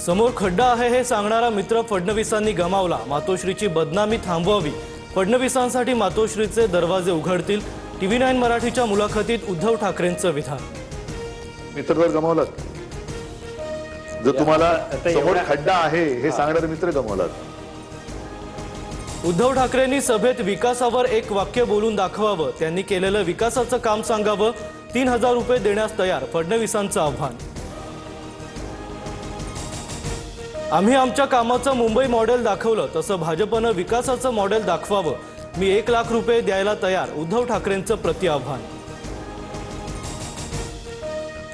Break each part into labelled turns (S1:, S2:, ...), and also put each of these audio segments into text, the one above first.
S1: समोर खड्डा आहे हे सांगणारा मित्र फडणवीसांनी गमावला। मातोश्रीची बदनामी थांबवावी, फडणवीसांसाठी मातोश्रीचे दरवाजे उघडतील। TV9 मराठीच्या मुलाखतीत उद्धव ठाकरेंचं विधान।
S2: मित्र जर गमावलात, जर तुम्हाला समोर खड्डा आहे हे सांगणारे मित्र गमावलात।
S1: उद्धव ठाकरेंनी सभेत विकासावर एक वाक्य बोलून दाखवावं, त्यांनी केलेलं विकासाचं काम सांगावं। 3000 रुपये देण्यास तयार, फडणवीसांचं आव्हान। आम्ही आमच्या कामाचं मुंबई मॉडेल दाखवलं, तसं भाजपनं विकासाचं मॉडेल दाखवावं। मी 1 लाख रुपये द्यायला तयार, उद्धव ठाकरेंचं प्रतिआव्हान।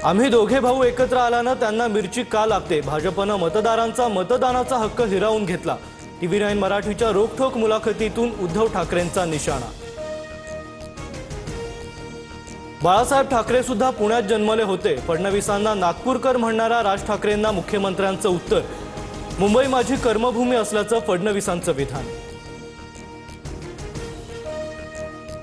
S1: आम्ही दोघे भाऊ एकत्र आल्यानं त्यांना मिरची का लागते, भाजपनं मतदारांचा मतदानाचा हक्क हिरावून घेतला। TV9 मराठीच्या रोखठोक मुलाखतीतून उद्धव ठाकरेंचा निशाणा। बाळासाहेब ठाकरे सुद्धा पुण्यात जन्मले होते, फडणवीसांना नागपूरकर म्हणणारा राज ठाकरेंना मुख्यमंत्र्यांचं उत्तर। मुंबई माझी कर्मभूमी असल्याचं फडणवीसांचं विधान।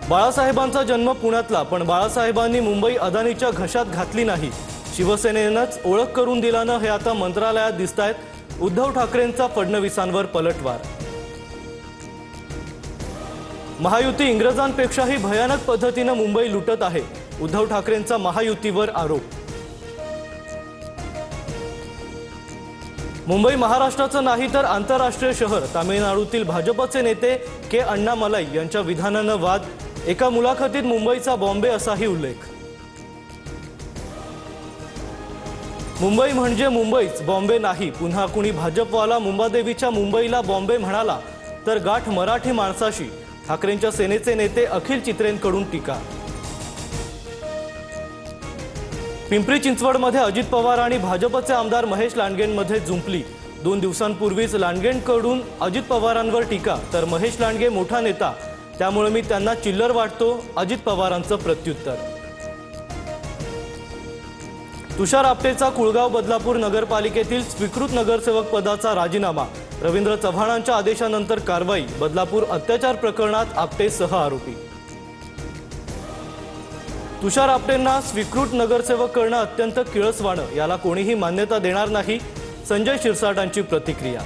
S1: बाळासाहेबांचा जन्म पुण्यातला, पण बाळासाहेबांनी मुंबई अदानीच्या घशात घातली नाही। शिवसेनेनंच ओळख करून दिल्यानं हे आता मंत्रालयात दिसतायत। उद्धव ठाकरेंचा फडणवीसांवर पलटवार। महायुती इंग्रजांपेक्षाही भयानक पद्धतीनं मुंबई लुटत आहे, उद्धव ठाकरेंचा महायुतीवर आरोप। मुंबई महाराष्ट्राचं नाही तर आंतरराष्ट्रीय शहर, तामिळनाडूतील भाजपचे नेते के अण्णामलाई यांच्या विधानानं वाद। एका मुलाखतीत मुंबईचा बॉम्बे असाही उल्लेख। मुंबई म्हणजे मुंबईच, बॉम्बे नाही। पुन्हा कुणी भाजपवाला मुंबादेवीच्या मुंबईला बॉम्बे म्हणाला तर गाठ मराठी माणसाशी, ठाकरेंच्या सेनेचे नेते अखिल चित्रेंकडून टीका। पिंपरी चिंचवडमध्ये अजित पवार आणि भाजपचे आमदार महेश लांडगेंमध्ये जुंपली। 2 दिवसांपूर्वीच लांडगेंकडून अजित पवारांवर टीका, तर महेश लांडगे मोठा नेता, त्यामुळे मी त्यांना चिल्लर वाटतो, अजित पवारांचं प्रत्युत्तर। तुषार आपटेचा कुळगाव बदलापूर नगरपालिकेतील स्वीकृत नगरसेवक पदाचा राजीनामा। रवींद्र चव्हाणांच्या आदेशानंतर कारवाई। बदलापूर अत्याचार प्रकरणात आपटे सह आरोपी। तुषार आपटेंना स्वीकृत नगरसेवक करणं अत्यंत किळसवाणं, याला कोणीही मान्यता देणार नाही, संजय शिरसाटांची प्रतिक्रिया।